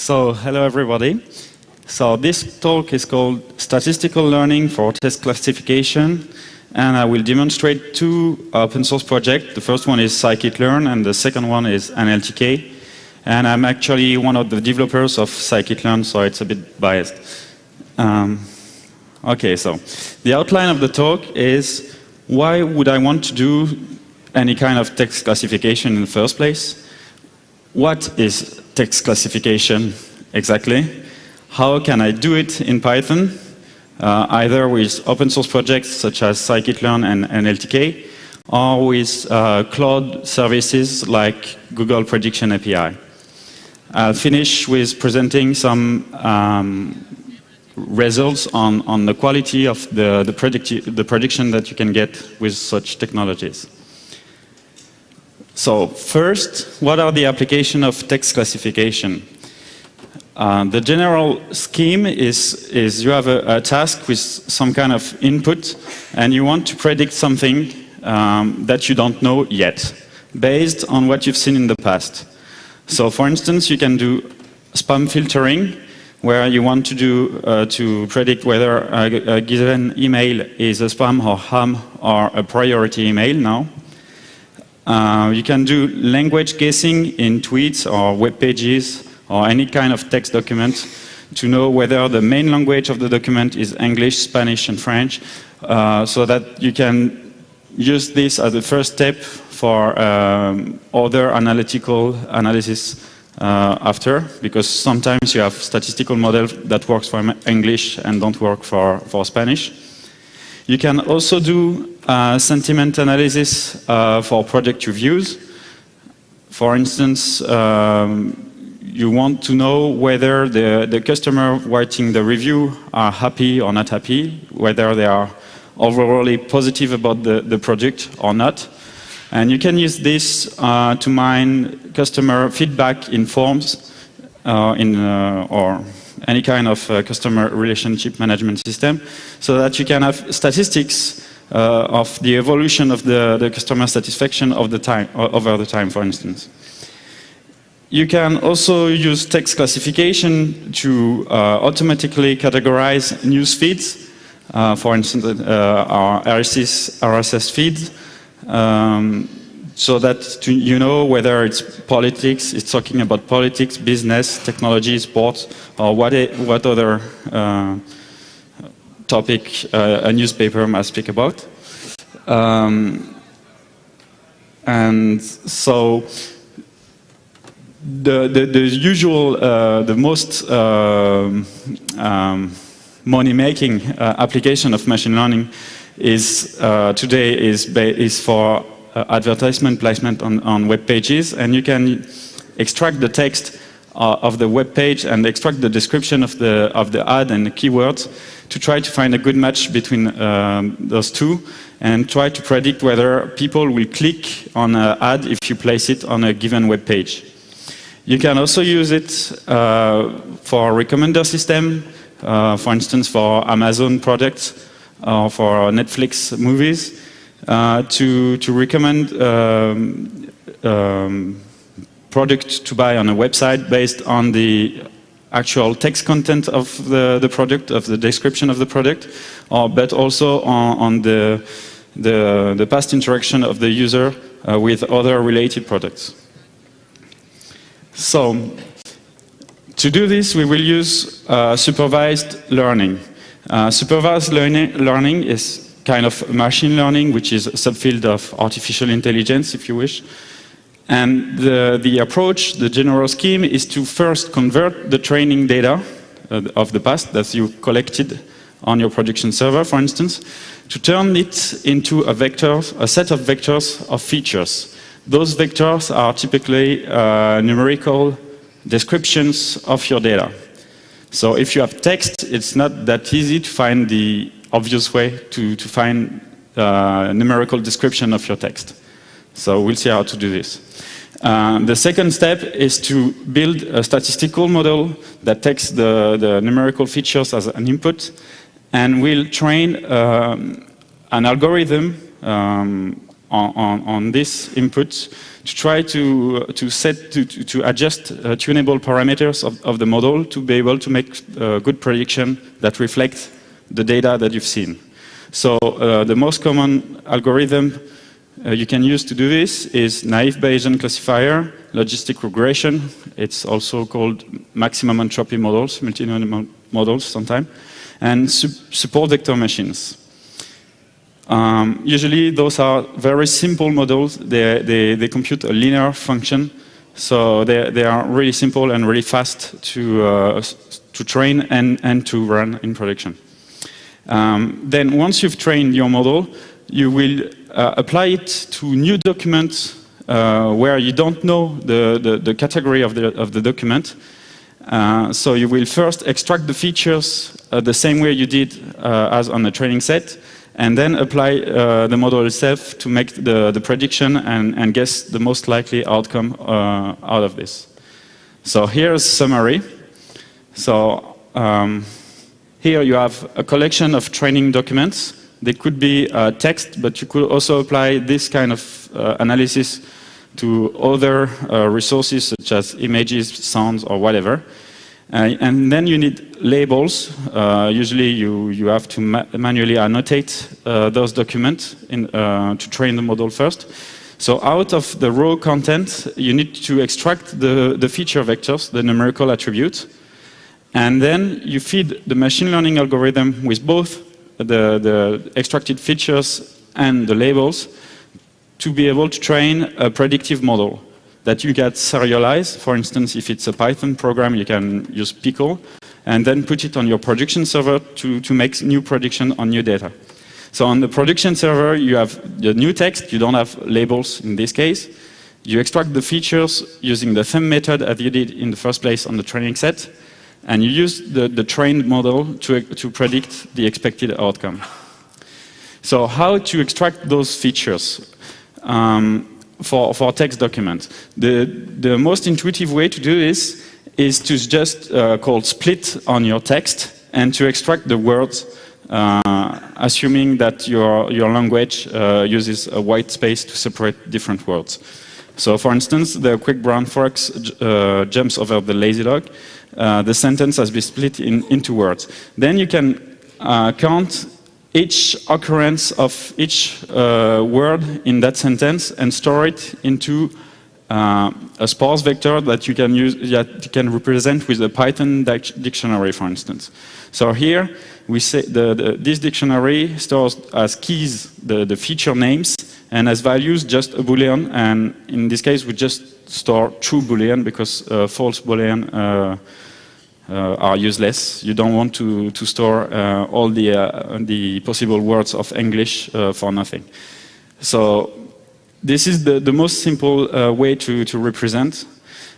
So, hello everybody. So this talk is called Statistical Learning for Test Classification, and I will demonstrate two open source projects. The first one is scikit-learn, and the second one is NLTK. And I'm actually one of the developers of scikit-learn, so it's a bit biased. Okay, so the outline of the talk is why would I want to do any kind of text classification in the first place? What is text classification exactly? How can I do it in Python, either with open source projects such as scikit-learn and NLTK, or with cloud services like Google Prediction API. I'll finish with presenting some results on the quality of the prediction that you can get with such technologies. So first, what are the applications of text classification? The general scheme is you have a task with some kind of input, and you want to predict something that you don't know yet, based on what you've seen in the past. So for instance, you can do spam filtering, where you want to do to predict whether a given email is a spam or ham or a priority email now. You can do language guessing in tweets or web pages or any kind of text document to know whether the main language of the document is English, Spanish, and French, so that you can use this as a first step for other analytical analysis after, because sometimes you have statistical models that works for English and don't work for Spanish. You can also do sentiment analysis for product reviews. For instance, you want to know whether the customer writing the review are happy or not happy, whether they are overall positive about the product or not. And you can use this to mine customer feedback in forms or any kind of customer relationship management system, so that you can have statistics of the evolution of the customer satisfaction of the time, over the time, for instance. You can also use text classification to automatically categorize news feeds, for instance, our RSS feeds, so that you know whether it's politics, it's talking about politics, business, technology, sports, or what other topic a newspaper must speak about. And so the usual, the most money-making application of machine learning is today is for advertisement placement on web pages, and you can extract the text of the web page and extract the description of the ad and the keywords to try to find a good match between those two, and try to predict whether people will click on an ad if you place it on a given web page. You can also use it for recommender system, for instance for Amazon products or for Netflix movies, to recommend product to buy on a website based on the actual text content of the product, of the description of the product, but also on the past interaction of the user with other related products. So, to do this, we will use supervised learning. Supervised learning is kind of machine learning, which is a subfield of artificial intelligence, if you wish. And the approach, the general scheme, is to first convert the training data of the past that you collected on your production server, for instance, to turn it into a set of vectors of features. Those vectors are typically numerical descriptions of your data. So if you have text, it's not that easy to find the obvious way to find numerical description of your text. So we'll see how to do this. The second step is to build a statistical model that takes the numerical features as an input and will train an algorithm on this input to try to adjust tunable parameters of the model to be able to make good prediction that reflect the data that you've seen. So the most common algorithm you can use to do this is naive Bayesian classifier, logistic regression. It's also called maximum entropy models, multi-node models sometimes, and support vector machines. Usually those are very simple models. They compute a linear function, so they are really simple and really fast to train and to run in production. Then once you've trained your model, you will apply it to new documents where you don't know the category of the document. So you will first extract the features the same way you did as on the training set, and then apply the model itself to make the prediction and guess the most likely outcome out of this. So here's a summary. So here you have a collection of training documents. They could be text, but you could also apply this kind of analysis to other resources such as images, sounds, or whatever. And then you need labels. Usually you have to manually annotate those documents to train the model first. So out of the raw content, you need to extract the feature vectors, the numerical attributes. And then you feed the machine learning algorithm with both the extracted features and the labels to be able to train a predictive model that you can serialize. For instance, if it's a Python program, you can use Pickle and then put it on your production server to make new prediction on new data. So on the production server, you have the new text. You don't have labels in this case. You extract the features using the them method as you did in the first place on the training set. And you use the trained model to predict the expected outcome. So how to extract those features for text documents? The most intuitive way to do this is to just call split on your text and to extract the words, assuming that your language uses a white space to separate different words. So for instance, the quick brown fox jumps over the lazy dog. The sentence has been split into words. Then you can count each occurrence of each word in that sentence and store it into a sparse vector that you can use, that you can represent with a Python dictionary, for instance. So here we say this dictionary stores as keys the feature names and as values just a Boolean. And in this case, we just store true Boolean because false Boolean are useless. You don't want to store all the possible words of English for nothing. So this is the most simple way to represent,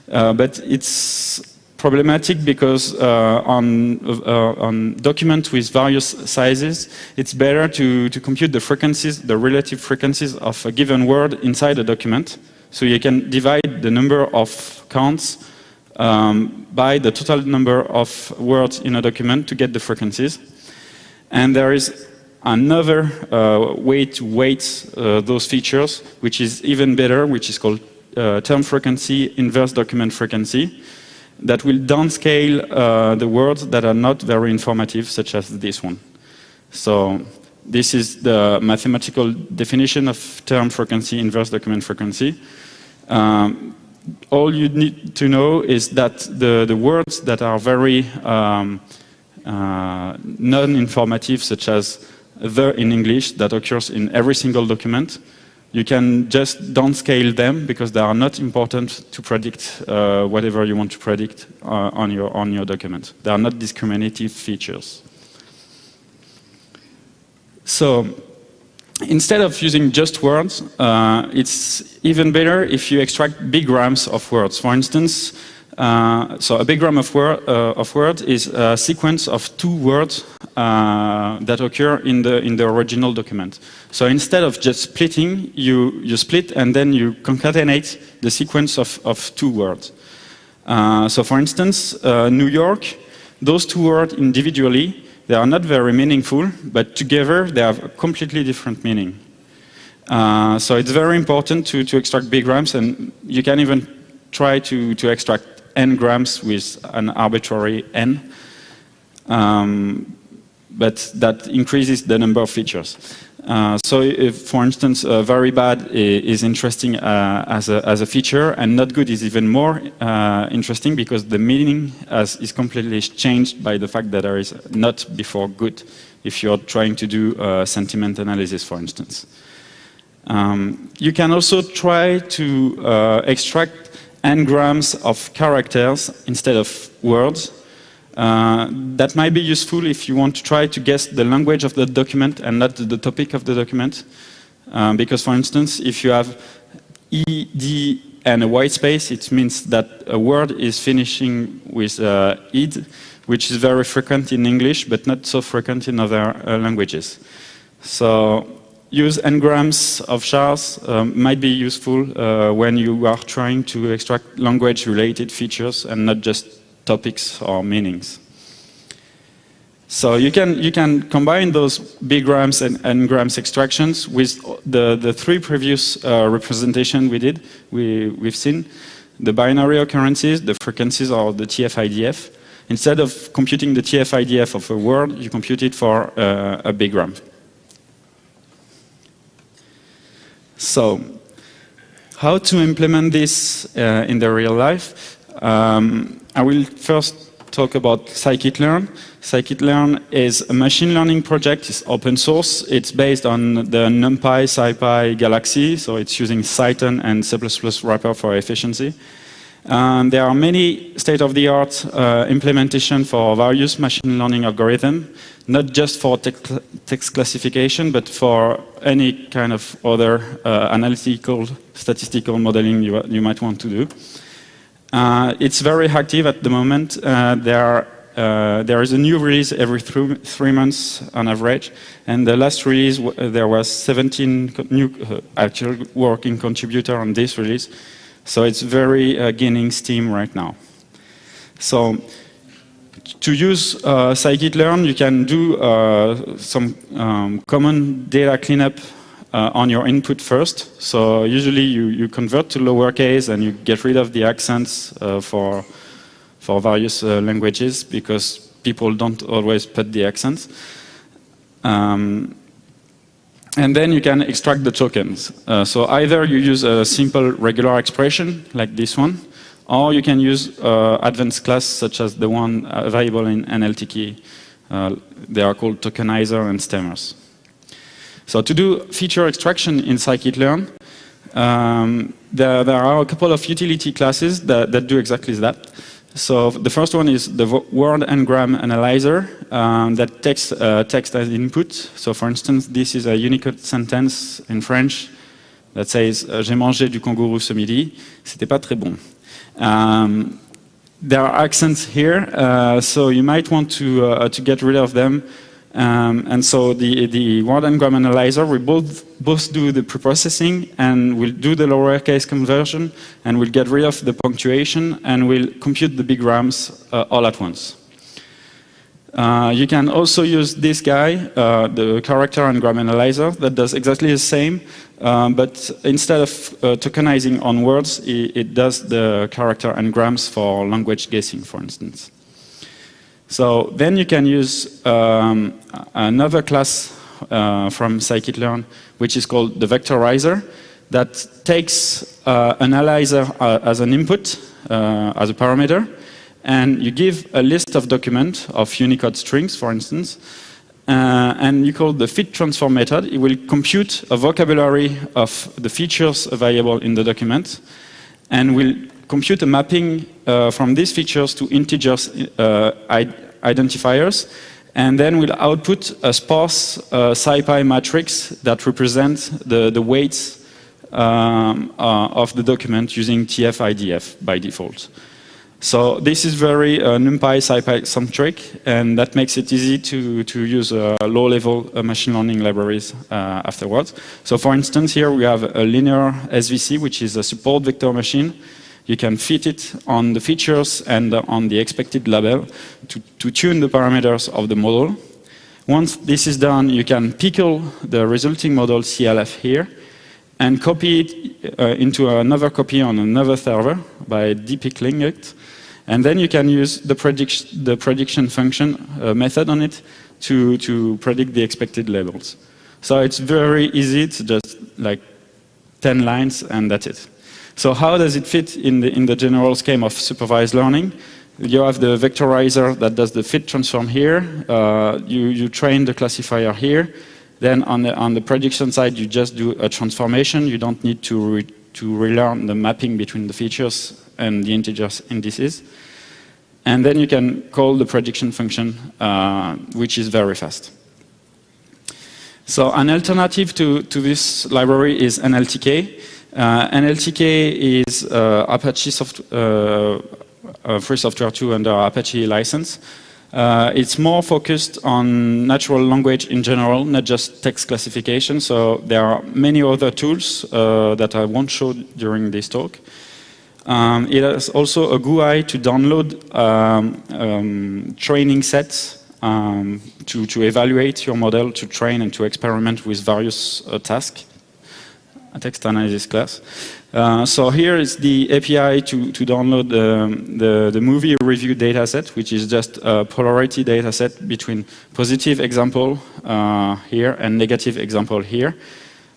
but it's problematic because on documents with various sizes, it's better to compute the frequencies, the relative frequencies of a given word inside a document. So you can divide the number of counts by the total number of words in a document to get the frequencies. And there is another way to weight those features, which is even better, which is called term frequency, inverse document frequency, that will downscale the words that are not very informative, such as this one. So this is the mathematical definition of term frequency, inverse document frequency. All you need to know is that the words that are very non-informative, such as the in English, that occurs in every single document, you can just downscale them because they are not important to predict whatever you want to predict on your document. They are not discriminative features. So instead of using just words, it's even better if you extract bigrams of words. For instance, so a bigram of word is a sequence of two words that occur in the original document. So instead of just splitting, you split and then you concatenate the sequence of two words. So for instance, New York, those two words individually, they are not very meaningful, but together they have a completely different meaning. So it's very important to extract big grams, and you can even try to extract n grams with an arbitrary n, but that increases the number of features. So if, for instance, very bad is interesting as a feature, and not good is even more interesting because the meaning is completely changed by the fact that there is not before good, if you're trying to do sentiment analysis, for instance. You can also try to extract n grams of characters instead of words. That might be useful if you want to try to guess the language of the document and not the topic of the document. Because, for instance, if you have ed and a white space, it means that a word is finishing with ed, which is very frequent in English, but not so frequent in other languages. So use n grams of chars might be useful when you are trying to extract language-related features and not just topics or meanings. So you can combine those big grams and n grams extractions with the three previous representation we've seen, the binary occurrences, the frequencies, or the TF-IDF. Instead of computing the TF-IDF of a word, you compute it for a big gram. So, how to implement this in the real life? I will first talk about scikit-learn. Scikit-learn is a machine learning project. It's open source. It's based on the NumPy, SciPy Galaxy, so it's using Cython and C++ wrapper for efficiency. There are many state-of-the-art implementation for various machine learning algorithms, not just for text classification, but for any kind of other analytical, statistical modeling you might want to do. It's very active at the moment. There is a new release every 3 months on average, and the last release there was 17 new actual working contributors on this release. So it's very gaining steam right now. So to use scikit-learn, you can do some common data cleanup on your input first. So usually you convert to lowercase and you get rid of the accents for various languages because people don't always put the accents. And then you can extract the tokens. So either you use a simple regular expression like this one, or you can use advanced class such as the one available in NLTK. They are called tokenizer and stemmers. So to do feature extraction in scikit-learn, there are a couple of utility classes that do exactly that. So the first one is the word n-gram analyzer that takes text as input. So for instance, this is a Unicode sentence in French that says "J'ai mangé du kangourou ce midi, c'était pas très bon." There are accents here, so you might want to get rid of them. And so the word n-gram analyzer will both do the preprocessing and will do the lowercase conversion and will get rid of the punctuation and will compute the big grams all at once. You can also use this guy, the character n-gram analyzer, that does exactly the same, but instead of tokenizing on words, it does the character n-grams for language guessing, for instance. So then you can use another class from scikit-learn, which is called the vectorizer, that takes an analyzer as an input, as a parameter, and you give a list of documents of Unicode strings, for instance, and you call the fit transform method. It will compute a vocabulary of the features available in the document, and will compute a mapping from these features to integers identifiers, and then will output a sparse SciPy matrix that represents the weights of the document using TF-IDF by default. So this is very NumPy, SciPy centric, and that makes it easy to use low-level machine learning libraries afterwards. So for instance, here we have a linear SVC, which is a support vector machine. You can fit it on the features and on the expected label to tune the parameters of the model. Once this is done, you can pickle the resulting model CLF here, and copy it into another copy on another server by depickling it. And then you can use the prediction function method on it to predict the expected labels. So it's very easy. It's just like 10 lines and that's it. So how does it fit in the general scheme of supervised learning? You have the vectorizer that does the fit transform here. You train the classifier here. Then on the prediction side, you just do a transformation. You don't need to relearn the mapping between the features and the integers indices. And then you can call the prediction function, which is very fast. So an alternative to this library is NLTK. NLTK is Apache free software 2 under Apache license. It's more focused on natural language in general, not just text classification. So there are many other tools that I won't show during this talk. It has also a GUI to download training sets to evaluate your model, to train and to experiment with various tasks. A text analysis class. So here is the API to download the movie review dataset, which is just a polarity dataset between positive example here and negative example here.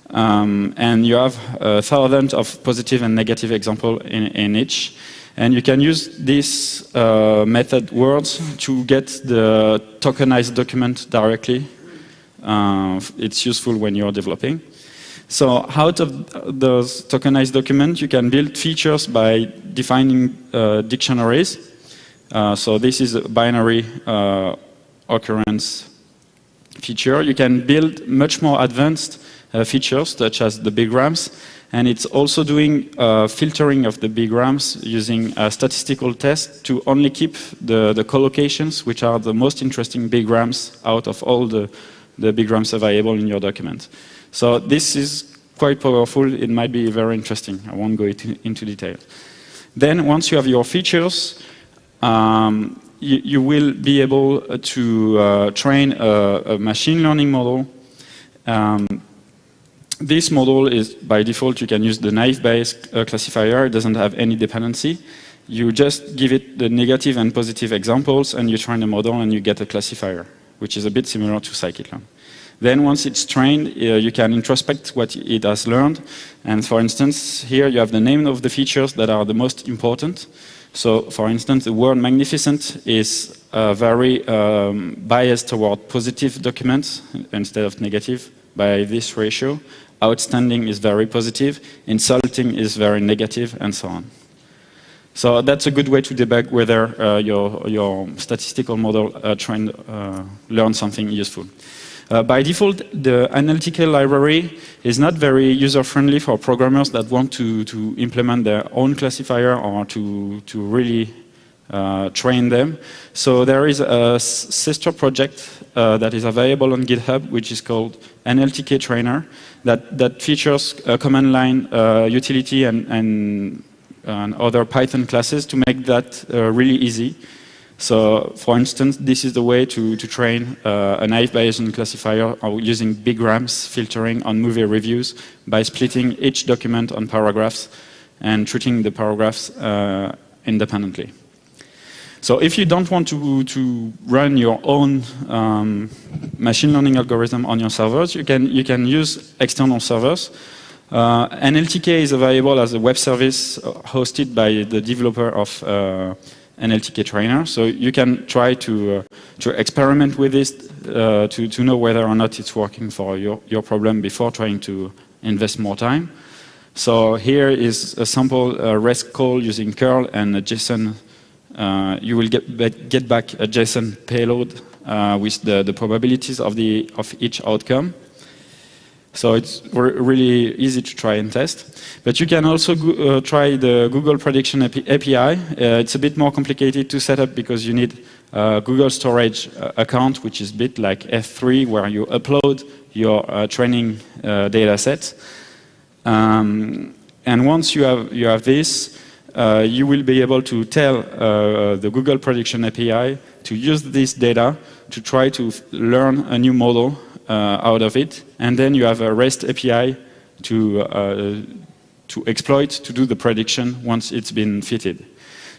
And you have 1,000 of positive and negative example in each. And you can use this method words to get the tokenized document directly. It's useful when you're developing. So out of those tokenized documents, you can build features by defining dictionaries. So this is a binary occurrence feature. You can build much more advanced features, such as the bigrams. And it's also doing filtering of the bigrams using a statistical test to only keep the collocations, which are the most interesting bigrams out of all the bigrams available in your document. So this is quite powerful. It might be very interesting. I won't go into detail. Then once you have your features, you will be able to train a machine learning model. This model is, by default, you can use the Naïve-based classifier. It doesn't have any dependency. You just give it the negative and positive examples, and you train the model, and you get a classifier, which is a bit similar to scikit-learn. Then once it's trained, you can introspect what it has learned. And for instance, here you have the name of the features that are the most important. So for instance, the word magnificent is very biased toward positive documents instead of negative by this ratio. Outstanding is very positive, insulting is very negative, and so on. So that's a good way to debug whether your statistical model learned something useful. By default, the NLTK library is not very user-friendly for programmers that want to implement their own classifier or to really train them. So there is a sister project that is available on GitHub, which is called NLTK Trainer, that features a command line utility and other Python classes to make that really easy. So, for instance, this is the way to train a Naïve Bayesian classifier using bigrams filtering on movie reviews by splitting each document on paragraphs and treating the paragraphs independently. So if you don't want to run your own machine learning algorithm on your servers, you can use external servers. NLTK is available as a web service hosted by the developer of NLTK Trainer. So you can try to experiment with this to know whether or not it's working for your problem before trying to invest more time. So here is a sample REST call using curl and a JSON. You will get back a JSON payload with the probabilities of each outcome. So it's really easy to try and test. But you can also try the Google Prediction API. It's a bit more complicated to set up because you need a Google Storage account, which is a bit like F3, where you upload your training data set. And once you have this, you will be able to tell the Google Prediction API to use this data to try to learn a new model out of it, and then you have a REST API to exploit to do the prediction once it's been fitted.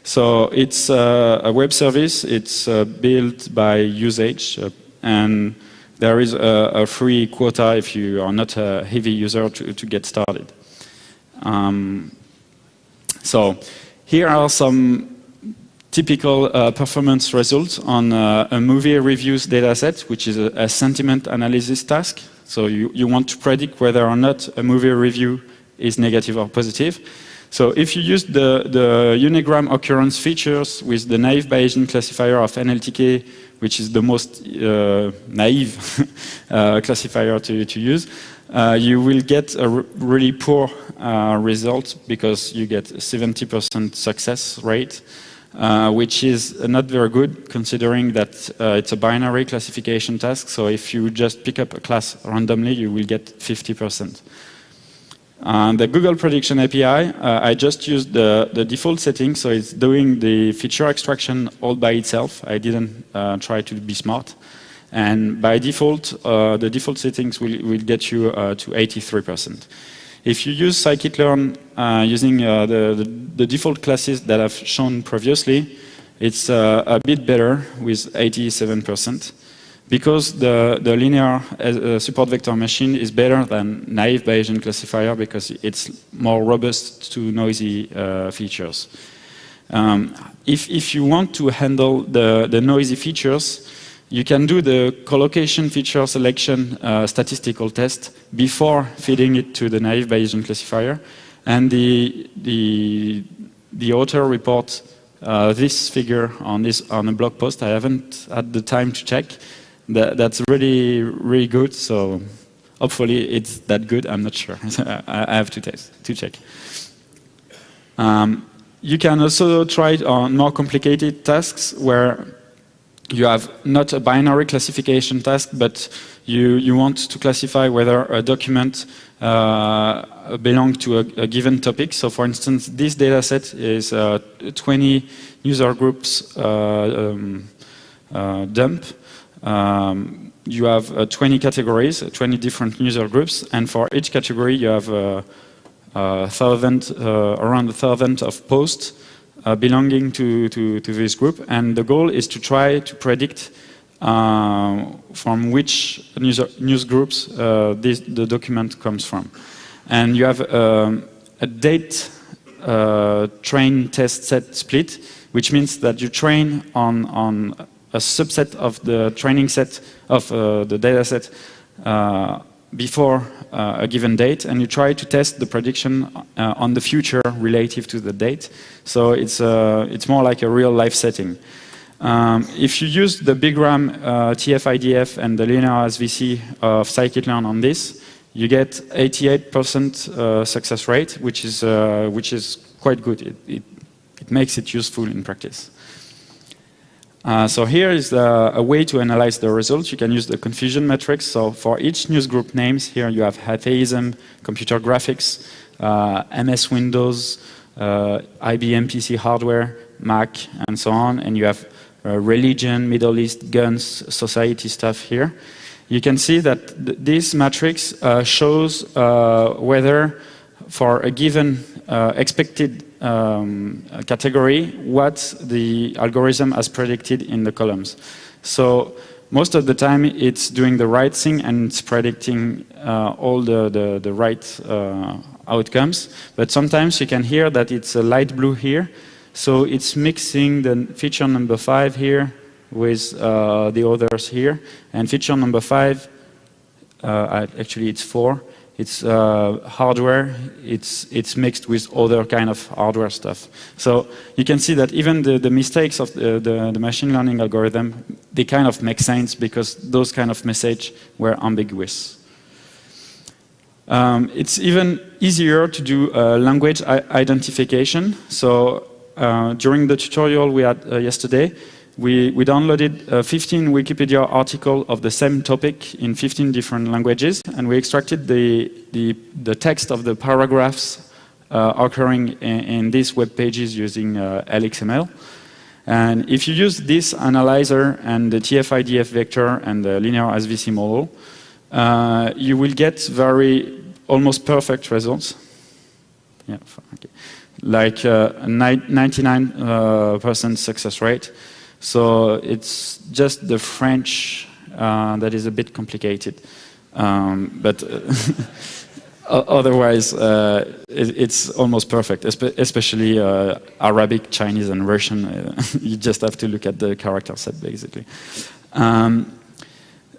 So it's a web service. It's built by usage, and there is a free quota if you are not a heavy user to get started. So here are some typical performance results on a movie reviews dataset, which is a sentiment analysis task. So you want to predict whether or not a movie review is negative or positive. So if you use the unigram occurrence features with the Naïve Bayesian classifier of NLTK, which is the most naive classifier to use, you will get a really poor result because you get 70% success rate, which is not very good considering that it's a binary classification task. So if you just pick up a class randomly, you will get 50%. The Google Prediction API, I just used the default setting, so it's doing the feature extraction all by itself. I didn't try to be smart. And by default, the default settings will get you to 83%. If you use scikit-learn using the default classes that I've shown previously, it's a bit better with 87%. Because the linear support vector machine is better than Naïve Bayesian classifier because it's more robust to noisy features. If you want to handle the noisy features, you can do the collocation feature selection statistical test before feeding it to the Naïve Bayesian classifier. And the author reports this figure on a blog post. I haven't had the time to check. That's really, really good. So hopefully it's that good. I'm not sure. I have to check. You can also try it on more complicated tasks where you have not a binary classification task, but you want to classify whether a document belongs to a given topic. So for instance, this data set is 20 user groups dump. You have 20 categories, 20 different user groups, and for each category you have around 1,000 of posts belonging to this group, and the goal is to try to predict from which news groups the document comes from. And you have a date train test set split, which means that you train on a subset of the training set of the data set before a given date, and you try to test the prediction on the future relative to the date. So it's more like a real life setting. If you use the big RAM TF-IDF and the linear SVC of scikit-learn on this, you get 88% success rate, which is quite good. It makes it useful in practice. So here is a way to analyze the results. You can use the confusion matrix. So for each newsgroup names, here you have atheism, computer graphics, MS Windows, IBM PC hardware, Mac, and so on. And you have religion, Middle East, guns, society stuff here. You can see that this matrix shows whether for a given expected category what the algorithm has predicted in the columns. So most of the time it's doing the right thing and it's predicting all the right outcomes. But sometimes you can hear that it's a light blue here. So it's mixing the feature number 5 here with the others here. And feature number 5, actually it's 4. It's hardware, it's mixed with other kind of hardware stuff. So you can see that even the mistakes of the machine learning algorithm, they kind of make sense because those kind of messages were ambiguous. It's even easier to do language identification. So during the tutorial we had yesterday, we downloaded 15 Wikipedia articles of the same topic in 15 different languages, and we extracted the text of the paragraphs occurring in these web pages using LXML. And if you use this analyzer and the TF-IDF vector and the linear SVC model, you will get very almost perfect results. Yeah, okay. Like a 99% success rate. So it's just the French that is a bit complicated. But otherwise, it's almost perfect, especially Arabic, Chinese, and Russian. You just have to look at the character set, basically.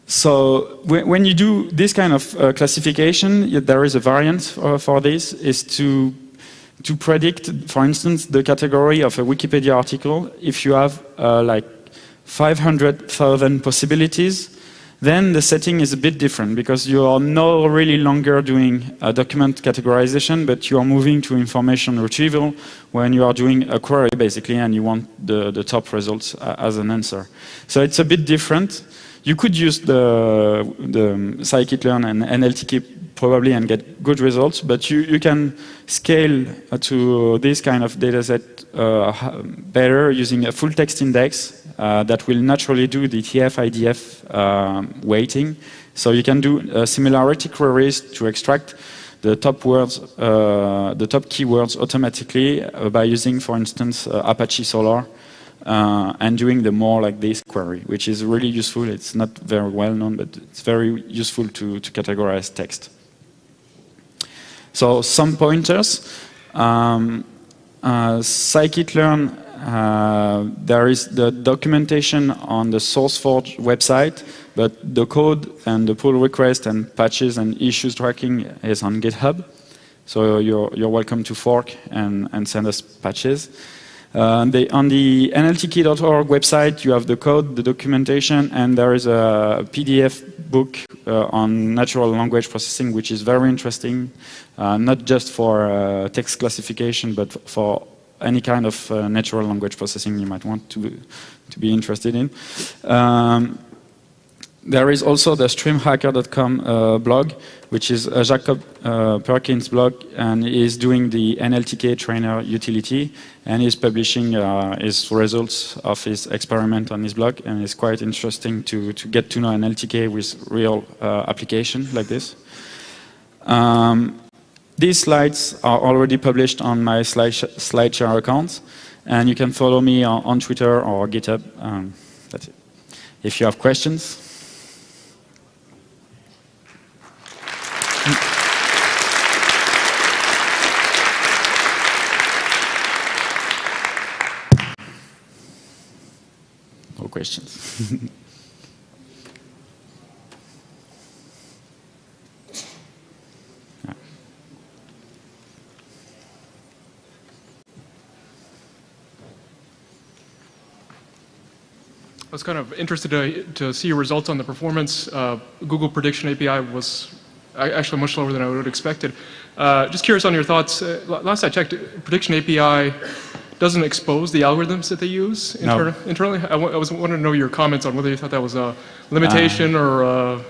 So when you do this kind of classification, there is a variant for this, is to predict, for instance, the category of a Wikipedia article. If you have like 500,000 possibilities, then the setting is a bit different, because you are no really longer doing document categorization, but you are moving to information retrieval when you are doing a query, basically, and you want the top results as an answer. So it's a bit different. You could use the scikit-learn and NLTK probably and get good results, but you can scale to this kind of data set better using a full text index that will naturally do the TF-IDF weighting. So you can do similarity queries to extract the top words, the top keywords automatically by using, for instance, Apache Solr. And doing the more like this query, which is really useful. It's not very well known, but it's very useful to categorize text. So some pointers. Scikit-learn, there is the documentation on the SourceForge website, but the code and the pull request and patches and issues tracking is on GitHub. So you're welcome to fork and send us patches. On the NLTK.org website, you have the code, the documentation, and there is a PDF book on natural language processing, which is very interesting, not just for text classification, but for any kind of natural language processing you might want to be interested in. There is also the streamhacker.com blog, which is Jacob Perkins' blog, and is doing the NLTK trainer utility, and is publishing his results of his experiment on his blog, and it's quite interesting to get to know NLTK with real application like this. These slides are already published on my SlideShare account, and you can follow me on Twitter or GitHub. That's it. If you have questions. No questions. I was kind of interested to see your results on the performance. Google Prediction API was actually much lower than I would have expected. Just curious on your thoughts. Last I checked, Prediction API doesn't expose the algorithms that they use internally. I was wanting to know your comments on whether you thought that was a limitation or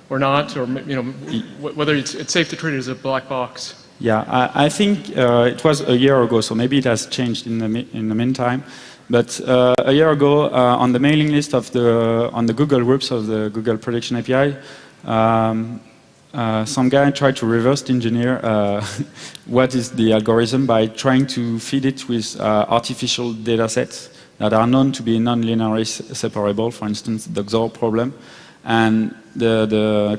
not, or whether it's safe to treat it as a black box. Yeah, I think it was a year ago, so maybe it has changed in the meantime. But a year ago, on the mailing list of on the Google groups of the Google Prediction API, some guy tried to reverse engineer what is the algorithm by trying to feed it with artificial data sets that are known to be non-linearly separable, for instance, the XOR problem. And the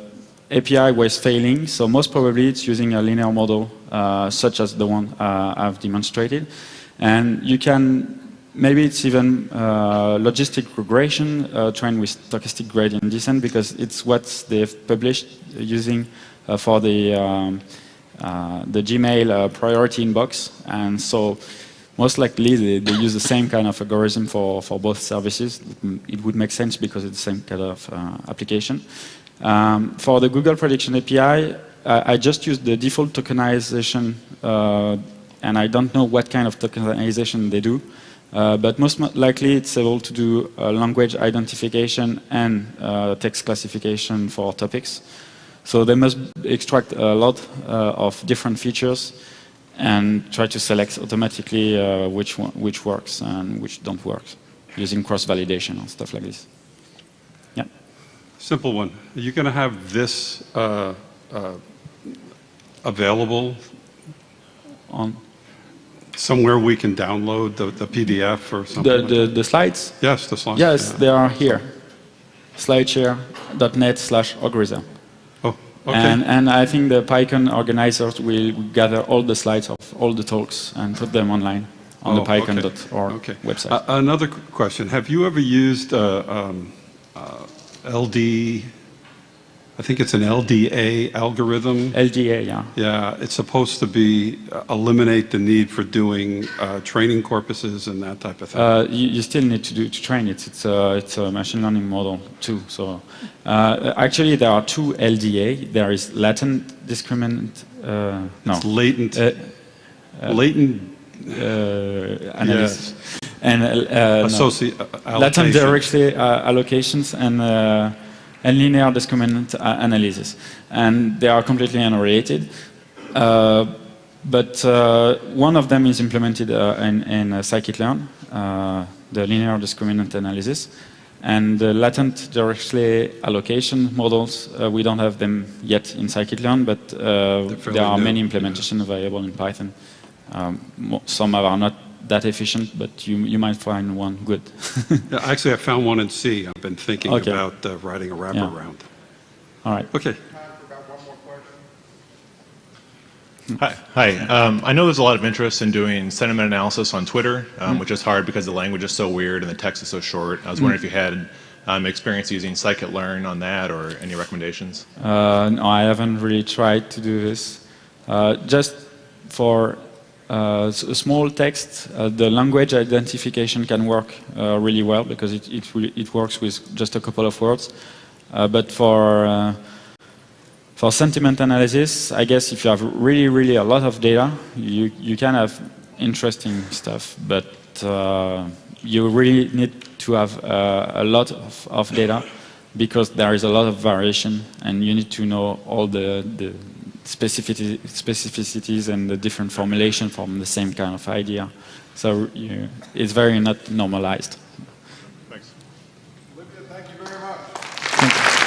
API was failing, so most probably it's using a linear model such as the one I've demonstrated. And you can, maybe it's even logistic regression trained with stochastic gradient descent, because it's what they've published using for the Gmail priority inbox. And so most likely they use the same kind of algorithm for both services. It would make sense because it's the same kind of application. For the Google Prediction API, I just used the default tokenization, and I don't know what kind of tokenization they do. But most likely it's able to do language identification and text classification for topics. So they must extract a lot of different features and try to select automatically which works and which don't work, using cross-validation and stuff like this. Yeah. Simple one. Are you going to have this available On somewhere we can download the PDF or something? the slides? Yes, the slides. Yes, yeah. they are here. Slideshare.net/ogrisel. Oh, okay. And I think the PyCon organizers will gather all the slides of all the talks and put them online on the pycon.org website. Another question. Have you ever used LD, I think it's an LDA algorithm? LDA, yeah. Yeah, it's supposed to be eliminate the need for doing training corpuses and that type of thing. You still need to train it. It's a machine learning model too. So actually, there are two LDA. There is latent discriminant. No. It's latent. Latent analysis. Yes. And latent directly allocations and linear discriminant analysis, and they are completely unrelated. But one of them is implemented in scikit-learn, the linear discriminant analysis, and the latent directly allocation models. We don't have them yet in scikit-learn, but there are many implementations available in Python. Some are not that efficient, but you might find one good. Yeah, actually, I found one in C. I've been thinking about writing a wraparound. All right. Okay. Hi. I know there's a lot of interest in doing sentiment analysis on Twitter, which is hard because the language is so weird and the text is so short. I was wondering if you had experience using scikit-learn on that or any recommendations? No, I haven't really tried to do this. Just for small text, the language identification can work really well because it works with just a couple of words. But for sentiment analysis, I guess if you have really a lot of data, you can have interesting stuff, but you really need to have a lot of data because there is a lot of variation and you need to know all the specificities and the different formulation from the same kind of idea. So it's very not normalized. Thanks. Olivier, thank you very much. Thank you.